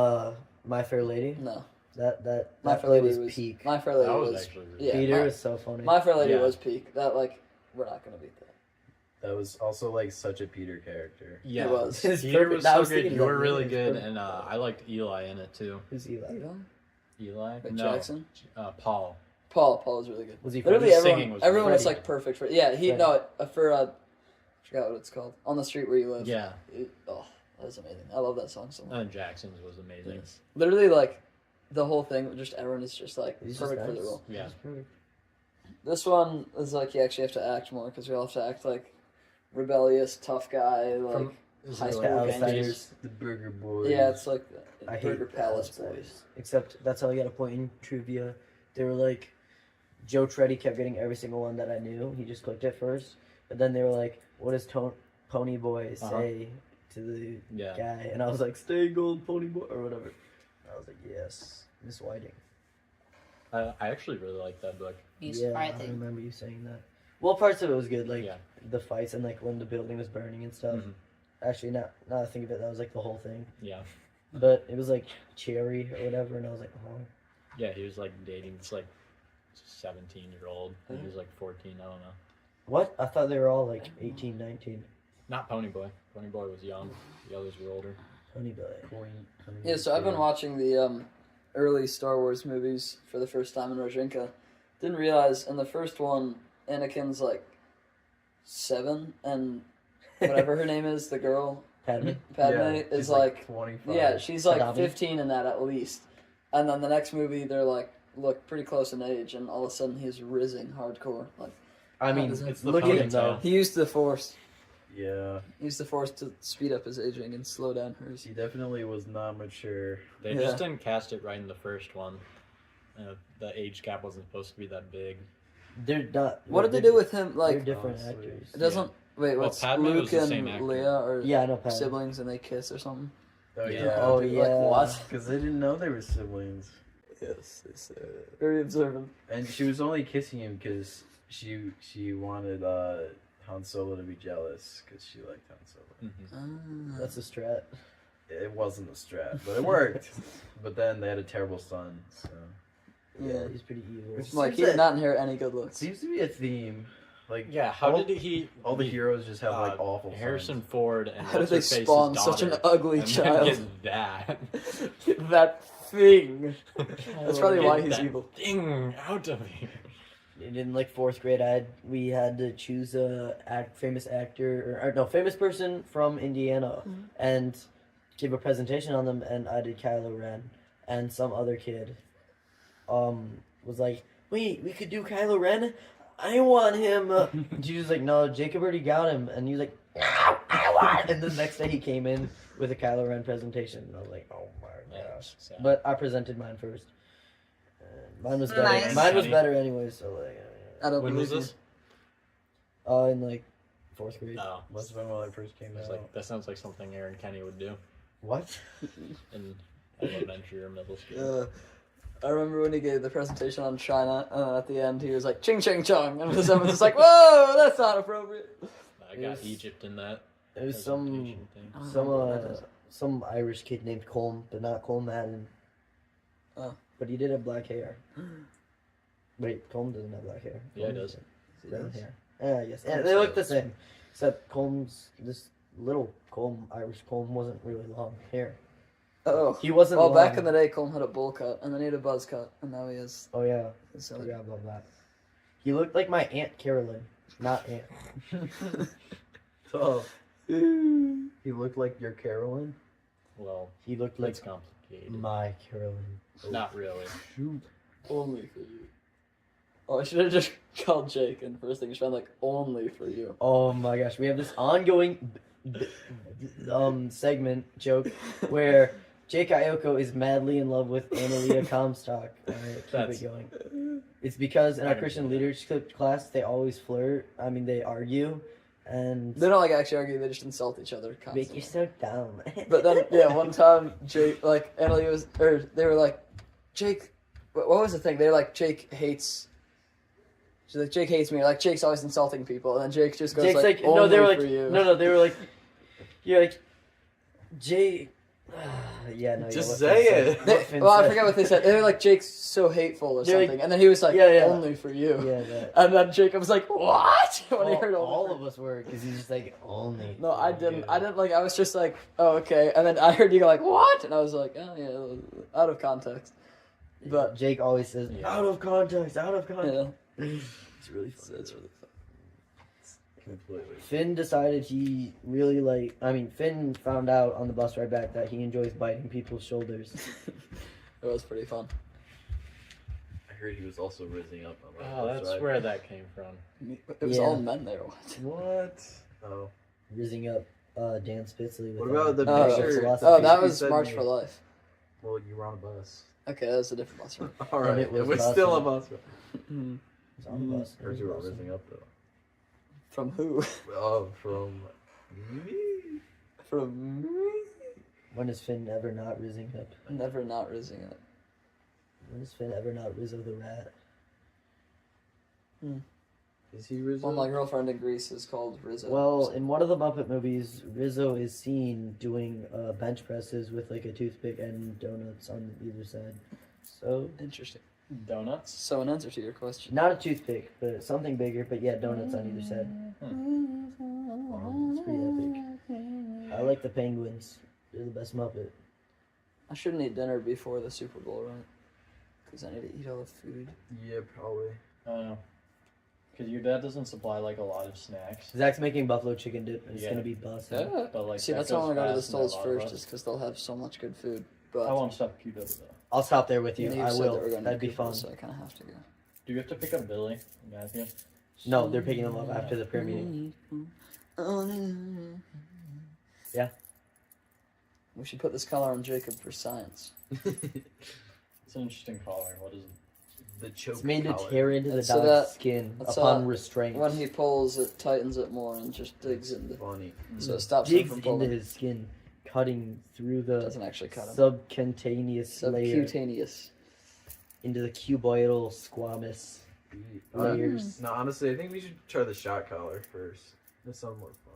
My Fair Lady? No. That My that Fair Lady was was peak. My Fair Lady That was was actually really yeah. Peter My, is so funny. My Fair Lady Yeah. was peak. That like we're not gonna beat that. That was also like such a Peter character. Yeah. It was. It's Peter perfect. was I so was good. thinking You that were really it's good, perfect. and I liked Eli in it too. Who's Eli? Eli? Like No. Jackson? Paul. Paul was really good. Was he Literally Freddy? Singing was everyone was Freddy. like perfect for yeah. He Freddy. no for I forgot what it's called on the street where you live. Yeah. Oh, that was amazing. I love that song so much. And Jackson's was amazing. Literally like the whole thing. Just everyone is just like He's just perfect for the nice. role. Yeah. He's perfect. This one is like you actually have to act more because we all have to act like rebellious, tough guy, like From- is it high like school Outsiders. gangsters. The Burger Boys. Yeah, it's like I hate Burger Palace Outsiders. boys. Except that's how I got a point in trivia. They were like, Joe Treddy kept getting every single one that I knew. He just clicked it first, but then they were like, "What does Pony Boy say to the Yeah. guy?" And I was like, "Stay gold, Pony Boy," or whatever. I was like, "Yes, Miss Whiting." I actually really like that book. Yeah, I remember you saying that. Well, parts of it was good, like Yeah. the fights and like when the building was burning and stuff. Mhm. Actually, now that I think of it, that was like the whole thing. Yeah. But it was like Cherry or whatever, and I was like, "Oh." Yeah, he was like dating this like 17-year-old. He was like 14. I don't know. What? I thought they were all like 18, 19. Not Pony Boy. Pony Boy was young. The others were older. Pony Boy. Yeah, so I've been watching the early Star Wars movies for the first time in Rajinka. Didn't realize in the first one, Anakin's like 7, and whatever her name is, the girl, Padme. Padme, Yeah, is she's like 25. yeah, she's like Padme. 15 in that at least. And then the next movie, they're like look pretty close in age, and all of a sudden he's rizzing hardcore. Like I mean, It's the look at him ponytail. though. he used the Force. Yeah, He used the Force to speed up his aging and slow down hers. he definitely was not mature. They Yeah. just didn't cast it right in the first one. The age gap wasn't supposed to be that big. They're not. What did they they're- do with him? They're Like different honestly. actors. it doesn't. Wait, Well, what's Padme was Luke the same and actor. Leia are Yeah, I know Padme. siblings and they kiss or something? Oh Yeah. yeah. Oh Like, yeah. what? Because they didn't know they were siblings, Yes, it's very observant. and she was only kissing him because she wanted Han Solo to be jealous because she liked Han Solo. Mm-hmm. That's a strat. It wasn't a strat, but it worked. But then they had a terrible son, so Yeah, he's pretty evil. Which Like seems he did that- not inherit any good it looks. seems to be a theme. Like Yeah, how all, did he? all the heroes just have like uh, awful Harrison sons. Ford and How did they what's-her-face's spawn such an daughter, ugly and then child? get that. That thing. That's probably Get why he's that evil. Thing out of here. In like fourth grade, we had to choose a famous actor or no famous person from Indiana and give a presentation on them, and I did Kylo Ren, and some other kid, was like, "Wait, we could do Kylo Ren. I want him." She was like, "No, Jacob already got him," and he was like, "I want." And the next day he came in with a Kylo Ren presentation, and I was like, "Oh my gosh!" So, But I presented mine first. Mine was better. Nice. Mine was Funny. better anyway. So like, I don't when was believe this? in like fourth grade. No, Must have been when I first came it's out. like that sounds like something Aaron Kenny would do What? in elementary or middle school. you. I remember when he gave the presentation on China, and then at the end he was like, "Ching ching chong," and someone's just like, "Whoa, that's not appropriate." I It got was- Egypt in that. It was some presentation thing. I don't some remember what that is. some Irish kid named Colm, but not Colm Madden. Oh. But he did have black hair. Wait, Colm doesn't have black hair. Yeah, he Colm does. has brown hair. Yeah, yes. Yeah, they look the same. Except this little Colm, Irish Colm, wasn't really long hair. Oh, He wasn't. well, long. back in the day, Colm had a bowl cut, and then he had a buzz cut, and now he has. Oh yeah, His I forgot about that. He looked like my Aunt Carolyn. Not Aunt. So, He looked like your Carolyn. Well, He looked like it's complicated. my Carolyn. Not really. Only for you. Oh, I should have just called Jake, and first thing he found like only for you. Oh my gosh, we have this ongoing segment joke where Jake Ioko is madly in love with Analia Comstock. Alright, keep it going. It's because in our Christian leadership class they always flirt. I mean they argue and They don't like actually argue, they just insult each other constantly. make you so dumb. But then, yeah, one time, Jake, like, Emily was, or they were like, Jake, what was the thing? They were like, Jake hates, she's like, Jake hates me, like, Jake's always insulting people, and then Jake just goes, Jake's like, no, they were like, for you. no, they were like, you're like, Jake, yeah, no, just yeah, say it. Well, I forget what they said. They were like, Jake's so hateful or They're something, like, and then he was like, yeah. only for you. Yeah, that. And then Jacob was like, what? When he heard all of us were, because he's just like, only. No, I didn't. I didn't, like, I was just like, oh, okay. And then I heard you go like, what? And I was like, oh, yeah, out of context. But Jake always says, out of context, out of context. Yeah. It's really fun. It's really fun. Completely. Finn decided he really Finn found out on the bus ride back that he enjoys biting people's shoulders. It was pretty fun. I heard he was also rizzing up on that. Oh, that's where that came from. It was Yeah. all men there. What? Oh. Rizzing up Dan Spitzley. With What about the Oh, picture? Oh, that was said March me- for Life. Well, you were on a bus. Okay, that was a different bus ride. All right, it was still a bus bus. It's on the bus. Heard you were rizzing up though. From who? Oh, from me. From me? When is Finn ever not rizzing up? Never not rizzing it. When is Finn ever not Rizzo the Rat? Is he Rizzo? Well, my girlfriend in Greece is called Rizzo. Well, in one of the Muppet movies, Rizzo is seen doing bench presses with like a toothpick and donuts on either side. So Interesting. Donuts? So, in answer to your question. not a toothpick, but something bigger. But yeah, donuts on either side. It's pretty epic. I like the penguins. They're the best Muppet. I shouldn't eat dinner before the Super Bowl, right? Because I need to eat all the food. Yeah, probably. I don't know. Because your dad doesn't supply like a lot of snacks. Zach's making buffalo chicken dip. And it's Yeah. gonna be busted. Yeah. But like, See, that that's why I goes want to go to the fast and a stalls lot of first, us- is because they'll have so much good food. But I won't stop Q though. I'll stop there with you. Neve I said will. that we're going to That'd be Cooper, fun. So I kind of have to go. Do you have to pick up Billy and Matthew? No, they're picking them up after the prayer meeting. Yeah. We should put this color on Jacob for science. It's an interesting collar. What is it? The choke. It's made to collar. tear into the That's dog's so that- skin that's upon so restraint. When he pulls, it tightens it more and just digs into. Funny. So it stops him digs from into pulling. his skin, cutting through the Doesn't actually cut him. subcutaneous layer Subcutaneous. into the cuboidal squamous layers. No, honestly, I think we should try the shot collar first. That sounds more fun.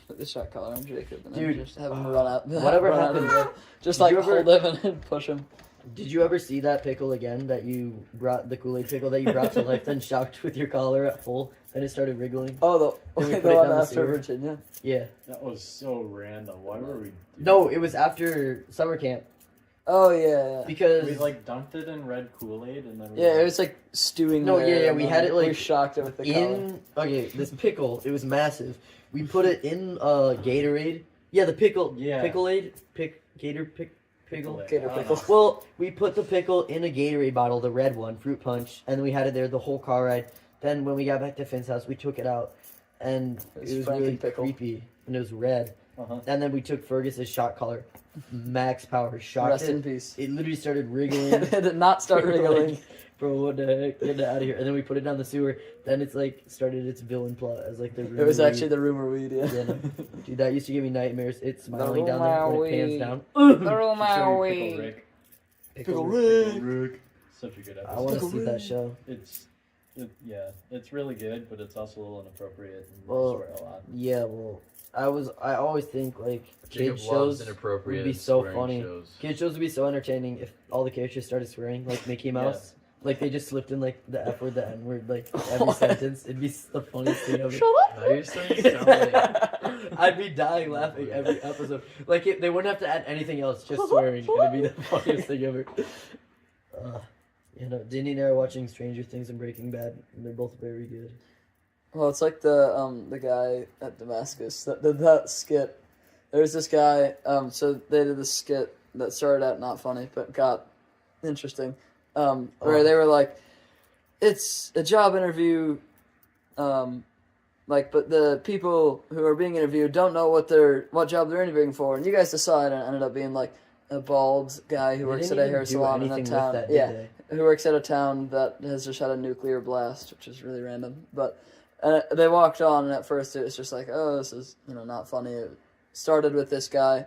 Put the shot collar on Jacob and Dude, then just have him run out. whatever run out of happened- the way. Just Did like you ever- hold him and push him. Did you ever see that pickle again that you brought, the Kool-Aid pickle that you brought to life, then shocked with your collar at full, and it started wriggling? Oh, Then we the put it one down the after sewer? Virginia. Yeah. That was so random. Why were we? Doing No, it was after summer camp. Oh yeah. Because We like dunked it in red Kool-Aid and then. We Yeah, it was like stewing. No, there, yeah, and we then had it, like, we shocked it with the collar. okay, this pickle, it was massive. We put it in Gatorade. Yeah, the pickle. Yeah. Pickle-Aid. Pickle. Gator pickle. Well, we put the pickle in a Gatorade bottle, the red one, fruit punch, and we had it there the whole car ride. Then when we got back to Finn's house, we took it out, and It was it was Frankie really pickle. creepy, and it was red. Uh-huh. And then we took Fergus's shot collar, max power, shocked Rest it. in peace. It literally started wriggling. It did not start We were wriggling. like, bro, what the heck? Get it out of here. And then we put it down the sewer. Then it's like started its villain plot as like the rumor It was actually weed. the rumor weed, yeah. Yeah, no. Dude, that used to give me nightmares. It's smiling down rumor there when it pans weed. down. The rumor Pickle weed. Rick. Pickle Rick. Such a good episode. I want to see that show. It's really good, but it's also a little inappropriate and Well, swear a lot. Yeah, well, I always think like Jacob kid loves shows inappropriate would be and so swearing funny. shows. Kid shows would be so entertaining if all the characters started swearing, like Mickey Mouse. Like they just slipped in like the F word, the N word, like every sentence. It'd be the funniest thing ever. Now you're starting to sound like I'd be dying laughing every episode. Like they wouldn't have to add anything else, just swearing. It'd be the funniest thing ever. You know, Dinny and I are watching Stranger Things and Breaking Bad, and they're both very good. Well, it's like the guy at Damascus that did that skit. There's this guy. So they did this skit that started out not funny, but got interesting. Where they were like, it's a job interview. But the people who are being interviewed don't know what job they're interviewing for, and you guys decide. And it ended up being like a bald guy who works at a hair salon in a town. Who works at a town that has just had a nuclear blast, which is really random. But they walked on, and at first it was just like, oh, this is not funny. It started with this guy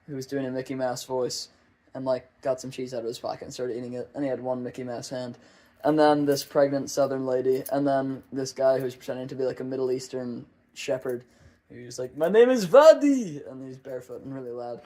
who was doing a Mickey Mouse voice, and like got some cheese out of his pocket and started eating it, and he had one Mickey Mouse hand. And then this pregnant Southern lady, and then this guy who's pretending to be like a Middle Eastern shepherd. He's like, my name is Vadi! And he's barefoot and really loud.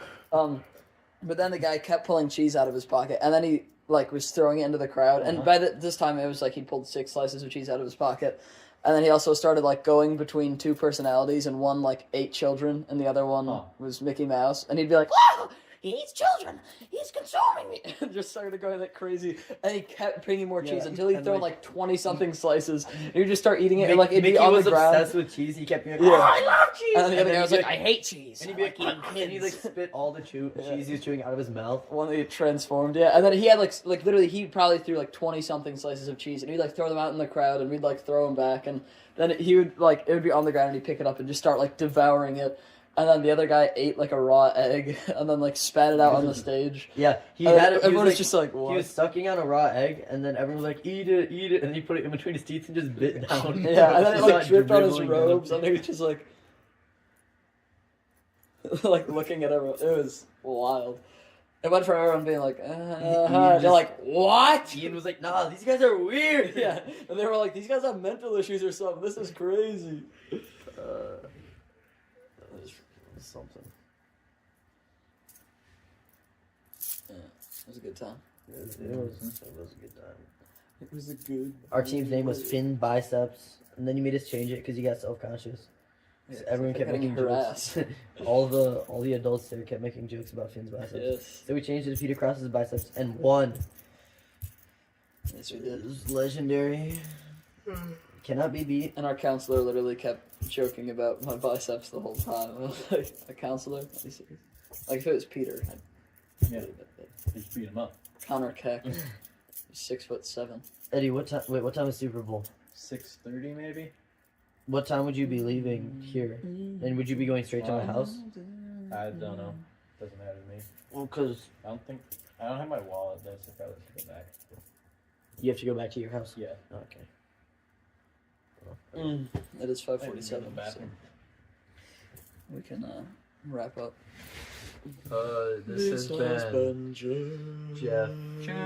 But then the guy kept pulling cheese out of his pocket, and then he like was throwing it into the crowd. And by this time, it was like he pulled 6 slices of cheese out of his pocket. And then he also started like going between 2 personalities, and one like ate children, and the other one was Mickey Mouse. And he'd be like, "Wow, he eats children! He's consuming me!" And just started going like crazy. And he kept bringing more cheese until he'd throw like 20-something slices. And he'd just start eating it, and like it'd be on the ground. Mickey was obsessed with cheese. He kept being like, "Oh, I love cheese!" And then the other guy was like, "I hate cheese." And he'd be like, and he'd like spit all the cheese he was chewing out of his mouth. One that he transformed, and then he had like literally he probably threw like 20-something slices of cheese, and he'd like throw them out in the crowd, and we'd like throw them back, and then he would like it would be on the ground, and he'd pick it up and just start like devouring it. And then the other guy ate like a raw egg, and then like spat it out on the stage. Yeah, everyone was just like, what? He was sucking on a raw egg, and then everyone was like, eat it, and he put it in between his teeth and just bit down. Yeah, and then it like dripped on his robes, and he was just like, like looking at everyone. It was wild. It went from everyone being like, they're like, what? Ian was like, nah, these guys are weird. Yeah, and they were like, these guys have mental issues or something. This is crazy. Something. Yeah, it was a good time. It was a good time. It was a good. Our team's name was Finn Biceps, and then you made us change it because you got self-conscious. Yeah, everyone kept making jokes. all the adults there kept making jokes about Finn's biceps. Yes. So we changed it to Peter Cross's biceps and won. Yes, we did. It was legendary. Cannot be beat. And our counselor literally kept joking about my biceps the whole time. I was like, a counselor? Like, if it was Peter, Yeah, just beat him up. Connor Keck, 6'7". Eddie, what time is Super Bowl? 6:30 maybe. What time would you be leaving here? And would you be going straight to my house? I don't know. Doesn't matter to me. Well, cause I don't have my wallet though, so I probably have to go back. you have to go back to your house. Yeah. Okay. It is 5:47. So we can wrap up. This has been Jeff. Jeff.